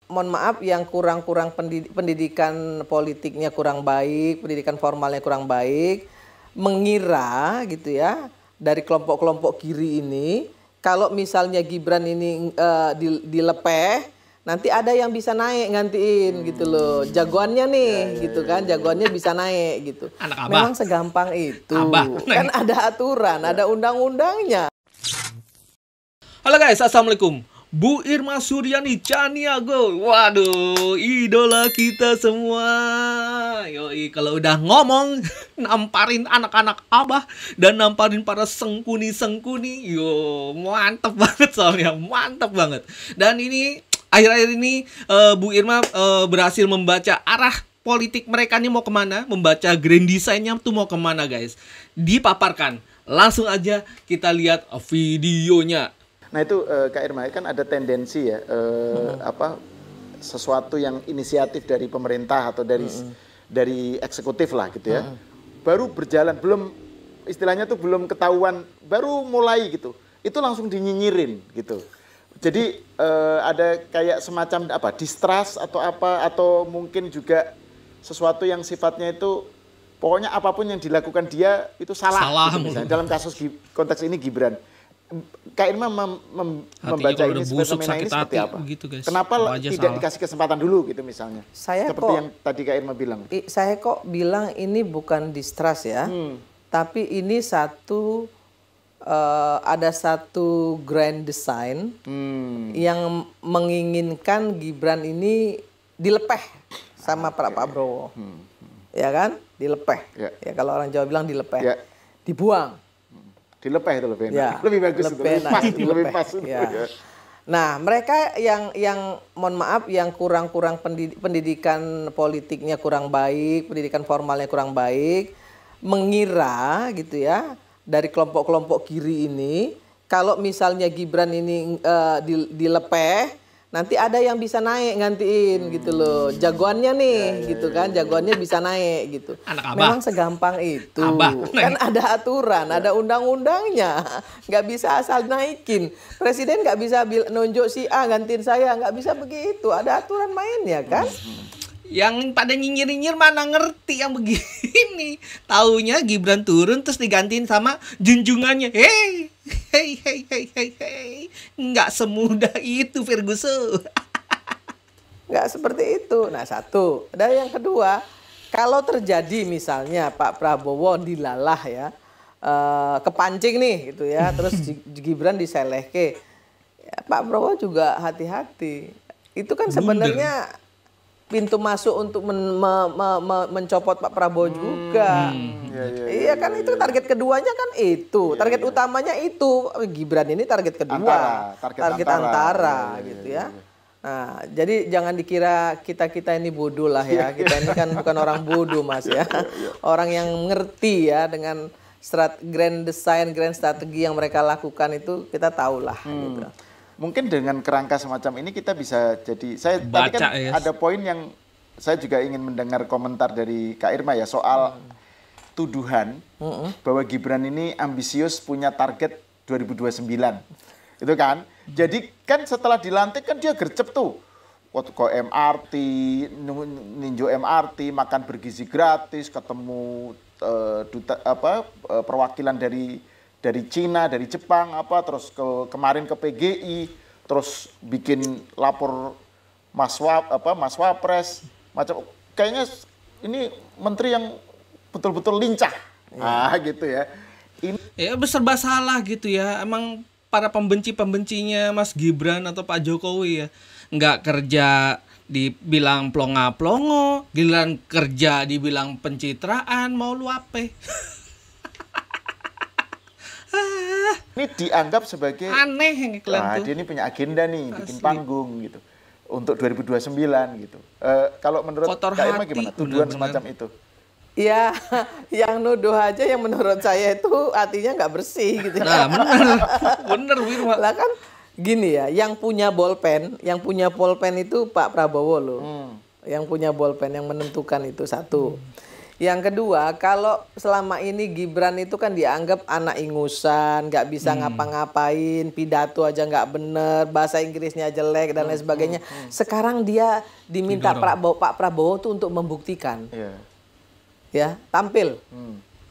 mohon maaf yang kurang pendidikan politiknya kurang baik, pendidikan formalnya kurang baik, mengira gitu ya dari kelompok-kelompok kiri ini kalau misalnya Gibran ini dilepeh nanti ada yang bisa naik gantiin gitu loh. Jagoannya nih gitu kan, jagoannya bisa naik gitu. Anak abah. Memang segampang itu. Abah. Kan ada aturan, ada undang-undangnya. Halo guys, assalamualaikum. Bu Irma Suryani Caniago, waduh, idola kita semua. Yoi, kalau udah ngomong, namparin anak-anak abah dan namparin para sengkuni-sengkuni, yo, mantep banget soalnya, mantep banget. Dan ini akhir-akhir ini Bu Irma berhasil membaca arah politik mereka nih mau kemana, membaca grand design-nya tuh mau kemana guys. Dipaparkan, langsung aja kita lihat videonya. Nah itu Kak Irma kan ada tendensi ya sesuatu yang inisiatif dari pemerintah atau dari eksekutif lah gitu ya, baru berjalan belum istilahnya tuh belum ketahuan baru mulai gitu itu langsung dinyinyirin gitu. Jadi ada kayak semacam distrust atau atau mungkin juga sesuatu yang sifatnya itu pokoknya apapun yang dilakukan dia itu salah gitu, misalnya dalam kasus konteks ini Gibran. Kak Irma membaca ini fenomena ini seperti apa? Gitu, guys. Kenapa tidak dikasih kesempatan dulu gitu misalnya? Seperti yang tadi Kak Irma bilang. Saya kok bilang ini bukan distrust ya, tapi ini ada satu grand design yang menginginkan Gibran ini dilepeh sama Pak Prabowo, ya kan? Dilepeh. Ya kalau orang Jawa bilang dilepeh, dibuang. Dilepeh itu lebih enak. Ya, lebih bagus lebih pas ya. Nah, mereka yang mohon maaf yang kurang pendidikan politiknya kurang baik, pendidikan formalnya kurang baik, mengira gitu ya dari kelompok-kelompok kiri ini kalau misalnya Gibran ini dilepeh nanti ada yang bisa naik gantiin gitu loh. Jagoannya nih gitu kan, jagoannya bisa naik gitu. Anak abah. Memang segampang itu. Kan ada aturan, ada undang-undangnya. Nggak bisa asal naikin. Presiden nggak bisa nunjuk si A gantiin saya, nggak bisa begitu. Ada aturan mainnya kan. Yang pada nyinyir-nyinyir mana ngerti yang begini. Taunya Gibran turun terus digantiin sama junjungannya. Hey. Nggak semudah itu Ferguson. Nggak seperti itu. Nah satu. Dan yang kedua, kalau terjadi misalnya Pak Prabowo dilalah ya, kepancing nih gitu ya, terus Gibran diselehke, ya, Pak Prabowo juga hati-hati. Itu kan sebenarnya pintu masuk untuk mencopot Pak Prabowo juga. Iya kan itu target keduanya kan itu. Target utamanya itu. Gibran ini target kedua. Target antara gitu ya. Nah, jadi jangan dikira kita ini bodoh lah ya. Kita ini kan bukan orang bodoh Mas ya. Orang yang mengerti ya dengan grand design, grand strategi yang mereka lakukan itu kita tahulah gitu. Mungkin dengan kerangka semacam ini kita bisa jadi, tadi kan ada poin yang saya juga ingin mendengar komentar dari Kak Irma ya soal tuduhan bahwa Gibran ini ambisius punya target 2029. Itu kan? Jadi kan setelah dilantik kan dia gercep tuh. Waktu ke MRT, ninjau MRT, makan bergizi gratis, ketemu perwakilan dari Cina, dari Jepang, terus kemarin ke PGI, terus bikin lapor Mas Wapres, macam kayaknya ini menteri yang betul-betul lincah, gitu ya. Ya serba salah gitu ya, emang para pembencinya Mas Gibran atau Pak Jokowi ya, nggak kerja dibilang plonga-plongo, giliran kerja dibilang pencitraan, mau lu apa? Ini dianggap sebagai aneh yang iklan tuh. Dia ini punya agenda nih, bikin panggung gitu untuk 2029 gitu. Kalau menurut Kak Irma gimana tuduhan semacam itu? Ya, yang nuduh aja yang menurut saya itu artinya nggak bersih gitu. Nah, bener Wirma. Lah kan gini ya, yang punya bolpen itu Pak Prabowo loh. Yang punya bolpen yang menentukan itu satu. Yang kedua, kalau selama ini Gibran itu kan dianggap anak ingusan, nggak bisa ngapa-ngapain, pidato aja nggak bener, bahasa Inggrisnya jelek dan lain sebagainya. Sekarang dia diminta Pak Prabowo tuh untuk membuktikan, ya tampil,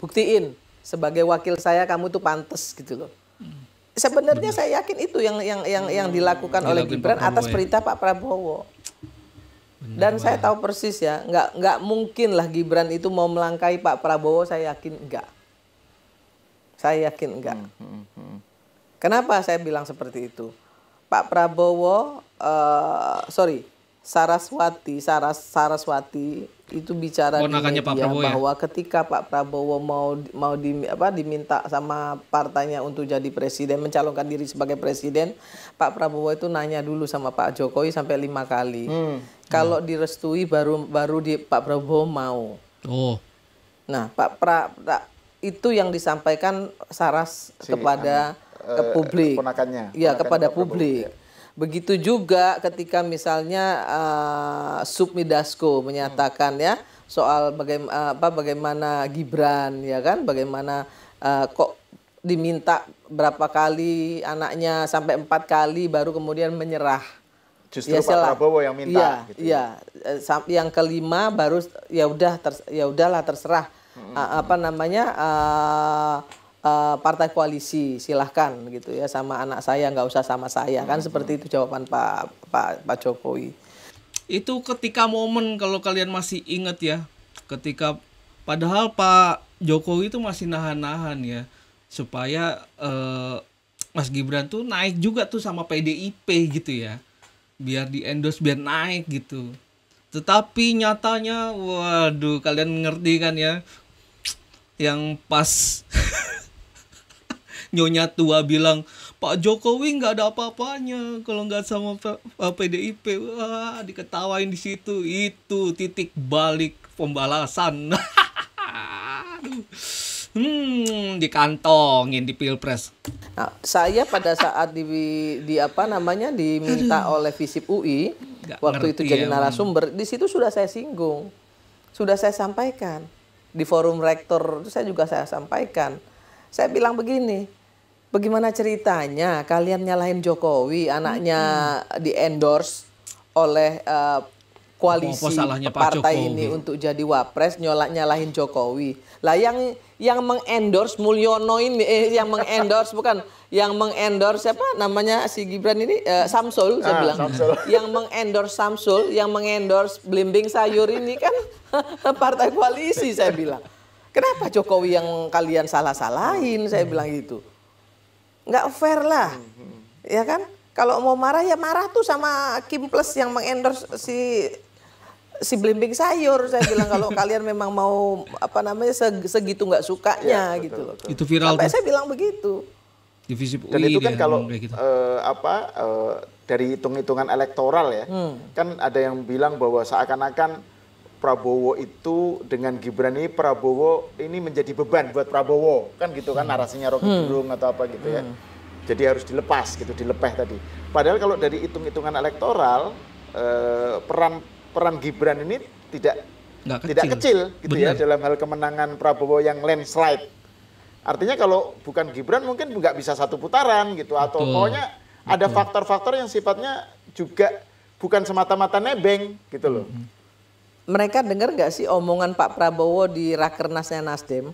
buktiin sebagai wakil saya kamu tuh pantes gitu loh. Sebenarnya saya yakin itu yang dilakukan oleh Gibran atas perintah Pak Prabowo. Dan saya tahu persis ya, nggak mungkin lah Gibran itu mau melangkahi Pak Prabowo, saya yakin enggak. Saya yakin enggak. Kenapa saya bilang seperti itu? Pak Prabowo, Saraswati itu bicara di media bahwa ketika Pak Prabowo mau diminta sama partainya untuk jadi presiden, mencalonkan diri sebagai presiden, Pak Prabowo itu nanya dulu sama Pak Jokowi sampai 5 kali. Kalau direstui baru Pak Prabowo mau. Nah, itu yang disampaikan Saras kepada publik. Iya, kepada publik. Begitu juga ketika misalnya Sufmi Dasko menyatakan ya soal bagaimana Gibran ya kan, bagaimana kok diminta berapa kali anaknya sampai 4 kali baru kemudian menyerah. Justru ya, Pak Prabowo yang minta. Iya, yang kelima baru ya udahlah terserah partai koalisi silahkan gitu ya sama anak saya, nggak usah sama saya kan, seperti itu jawaban Pak Jokowi. Itu ketika momen, kalau kalian masih ingat ya, ketika padahal Pak Jokowi itu masih nahan-nahan ya supaya Mas Gibran tuh naik juga tuh sama PDIP gitu ya, biar di endorse biar naik gitu. Tetapi nyatanya waduh, kalian ngerti kan ya, yang pas Nyonya tua bilang Pak Jokowi nggak ada apa-apanya kalau nggak sama PDIP, wah diketawain di situ. Itu titik balik pembalasan. Dikantongin di Pilpres. Nah, saya pada saat diminta oleh Visip UI waktu itu jadi narasumber, di situ sudah saya singgung, sudah saya sampaikan di forum rektor, saya juga sampaikan. Saya bilang begini, bagaimana ceritanya kalian nyalahin Jokowi, anaknya di-endorse oleh koalisi partai ini untuk jadi wapres, nyalahin Jokowi. Lah yang mengendorse Mulyono ini, yang mengendorse siapa namanya si Gibran ini, Samsul, saya bilang. Samsul. Yang mengendorse Samsul, yang mengendorse Blimbing Sayur ini kan partai koalisi, saya bilang. Kenapa Jokowi yang kalian salah-salahin, saya bilang gitu. Nggak fair lah, ya kan? Kalau mau marah ya marah tuh sama Kim Plus yang mengendorse si Blimbing Sayur, saya bilang. Kalau kalian memang mau segitu nggak sukanya ya, gitu loh. Itu viral. Sampai saya bilang begitu. Dan itu kan kalau gitu. Dari hitung-hitungan elektoral ya, kan ada yang bilang bahwa seakan-akan Prabowo itu dengan Gibran ini, Prabowo ini menjadi beban buat Prabowo, kan gitu kan narasinya Rocky Gerung atau apa gitu ya. Jadi harus dilepas gitu, dilepeh tadi. Padahal kalau dari hitung-hitungan elektoral, peran Gibran ini tidak kecil gitu. Bener. Ya dalam hal kemenangan Prabowo yang landslide. Artinya kalau bukan Gibran mungkin nggak bisa 1 putaran gitu, atau pokoknya ada faktor-faktor yang sifatnya juga bukan semata-mata nebeng gitu loh. Mereka dengar nggak sih omongan Pak Prabowo di Rakernasnya Nasdem?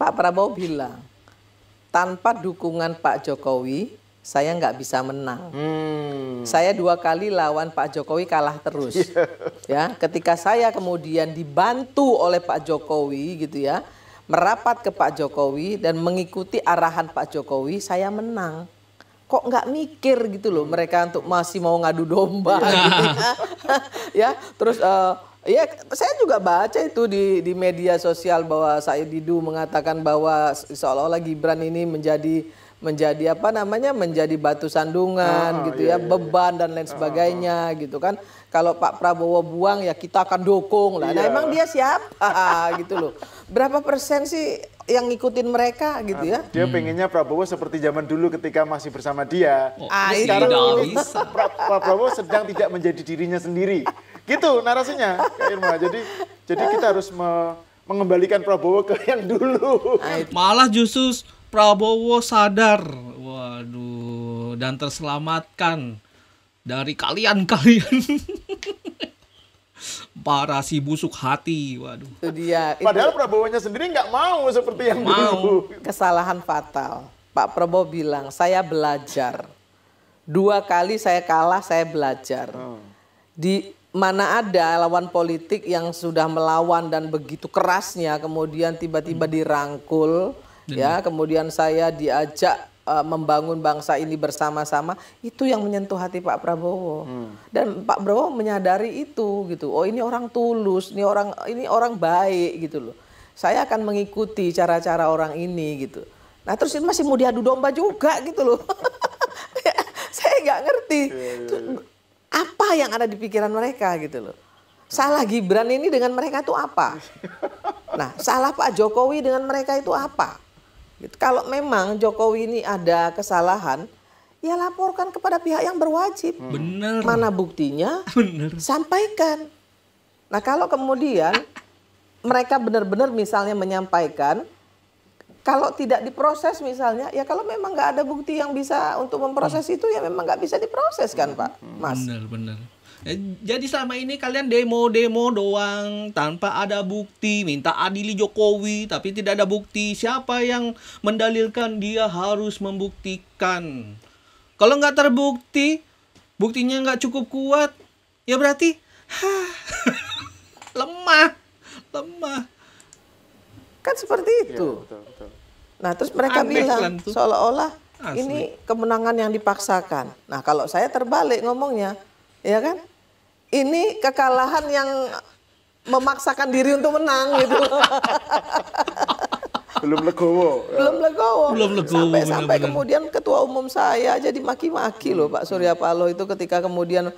Pak Prabowo bilang, tanpa dukungan Pak Jokowi, saya nggak bisa menang. Saya 2 kali lawan Pak Jokowi kalah terus. Ya, ketika saya kemudian dibantu oleh Pak Jokowi gitu ya, merapat ke Pak Jokowi dan mengikuti arahan Pak Jokowi, saya menang. Kok nggak mikir gitu loh mereka untuk masih mau ngadu domba gitu ya. Terus ya saya juga baca itu di media sosial bahwa Said Didu mengatakan bahwa seolah-olah Gibran ini menjadi menjadi batu sandungan gitu ya, beban dan lain sebagainya gitu kan. Kalau Pak Prabowo buang ya kita akan dukung lah. Nah emang dia siapa gitu loh. Berapa persen sih yang ngikutin mereka gitu ya? Dia pengennya Prabowo seperti zaman dulu ketika masih bersama dia. Sekarang ini Pak Prabowo sedang tidak menjadi dirinya sendiri. Gitu narasinya Kak Irma. Jadi Jadi kita harus mengembalikan Prabowo ke yang dulu. Malah justru Prabowo sadar, waduh, dan terselamatkan dari kalian-kalian. Para si busuk hati, waduh. Itu dia. Padahal Prabowo-nya sendiri nggak mau seperti yang dulu. Kesalahan fatal. Pak Prabowo bilang, saya belajar. 2 kali saya kalah, saya belajar. Di mana ada lawan politik yang sudah melawan dan begitu kerasnya, kemudian tiba-tiba dirangkul, ya, kemudian saya diajak membangun bangsa ini bersama-sama, itu yang menyentuh hati Pak Prabowo. Dan Pak Prabowo menyadari itu gitu. Oh, ini orang tulus, ini orang baik gitu loh. Saya akan mengikuti cara-cara orang ini gitu. Nah, terus ini masih mau diadu domba juga gitu loh. Saya nggak ngerti. Apa yang ada di pikiran mereka gitu loh. Salah Gibran ini dengan mereka itu apa? Nah, salah Pak Jokowi dengan mereka itu apa? Gitu. Kalau memang Jokowi ini ada kesalahan, ya laporkan kepada pihak yang berwajib. Bener. Mana buktinya? Bener. Sampaikan. Nah, kalau kemudian mereka benar-benar misalnya menyampaikan, kalau tidak diproses misalnya, ya kalau memang nggak ada bukti yang bisa untuk memproses itu, ya memang nggak bisa diproses kan Pak, Mas? Bener. Ya, jadi selama ini kalian demo-demo doang tanpa ada bukti, minta adili Jokowi tapi tidak ada bukti. Siapa yang mendalilkan dia harus membuktikan? Kalau nggak terbukti, buktinya nggak cukup kuat, ya berarti lemah. Kan seperti itu. Ya, betul. Nah, terus mereka Aneh bilang kan tuh. seolah-olah Asli. ini kemenangan yang dipaksakan. Nah, kalau saya terbalik ngomongnya, ya kan? Ini kekalahan yang memaksakan diri untuk menang gitu. Belum legowo. Belum legowo. Sampai benar-benar. kemudian ketua umum saya jadi maki-maki loh Pak Surya Paloh itu ketika kemudian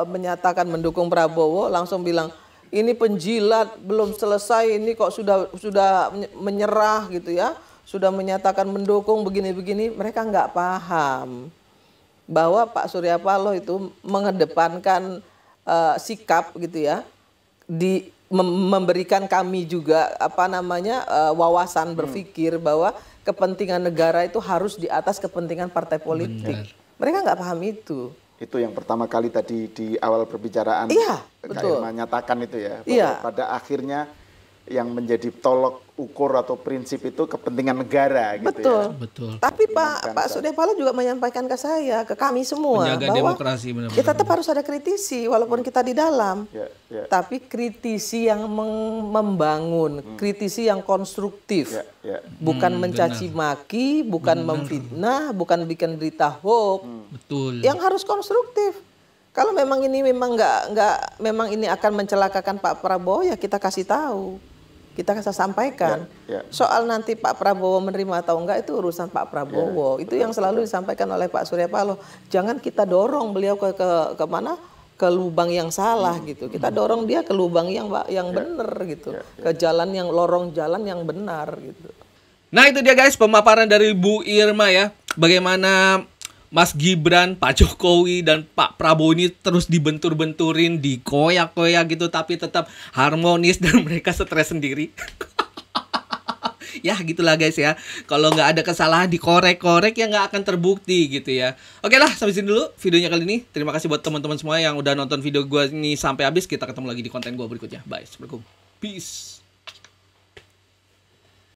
menyatakan mendukung Prabowo, langsung bilang ini penjilat, belum selesai, ini kok sudah menyerah gitu ya, sudah menyatakan mendukung begini-begini. Mereka nggak paham bahwa Pak Surya Paloh itu mengedepankan sikap gitu ya, memberikan kami juga wawasan berpikir bahwa kepentingan negara itu harus di atas kepentingan partai politik. Mereka nggak paham itu. Itu yang pertama kali tadi di awal perbicaraan. Iya, betul. Menyatakan itu ya. Bahwa Iya. pada akhirnya yang menjadi tolok ukur atau prinsip itu kepentingan negara gitu Betul. ya. Betul. Tapi Pak Surya Paloh juga menyampaikan ke saya, ke kami semua, Menjaga bahwa demokrasi benar-benar. kita tetap harus ada kritisi walaupun kita di dalam. Ya. Tapi kritisi yang membangun, kritisi yang konstruktif. Ya. Bukan mencaci maki, bukan memfitnah, bukan bikin berita hoax. Betul. Yang harus konstruktif. Kalau memang ini memang ini akan mencelakakan Pak Prabowo, ya kita kasih tahu. Kita kasih sampaikan. Ya. Soal nanti Pak Prabowo menerima atau enggak itu urusan Pak Prabowo. Itu yang selalu disampaikan oleh Pak Surya Paloh. Jangan kita dorong beliau ke mana? Ke lubang yang salah gitu. Kita dorong dia ke lubang yang benar gitu. Ke lorong jalan yang benar gitu. Nah itu dia guys pemaparan dari Bu Irma ya. Bagaimana Mas Gibran, Pak Jokowi, dan Pak Prabowo ini terus dibentur-benturin, dikoyak-koyak gitu, tapi tetap harmonis dan mereka stres sendiri. Ya gitulah guys ya. Kalau nggak ada kesalahan dikorek-korek ya nggak akan terbukti gitu ya. Oke lah sampai sini dulu videonya kali ini. Terima kasih buat teman-teman semua yang udah nonton video gue ini sampai habis. Kita ketemu lagi di konten gue berikutnya. Bye. Assalamualaikum. Peace.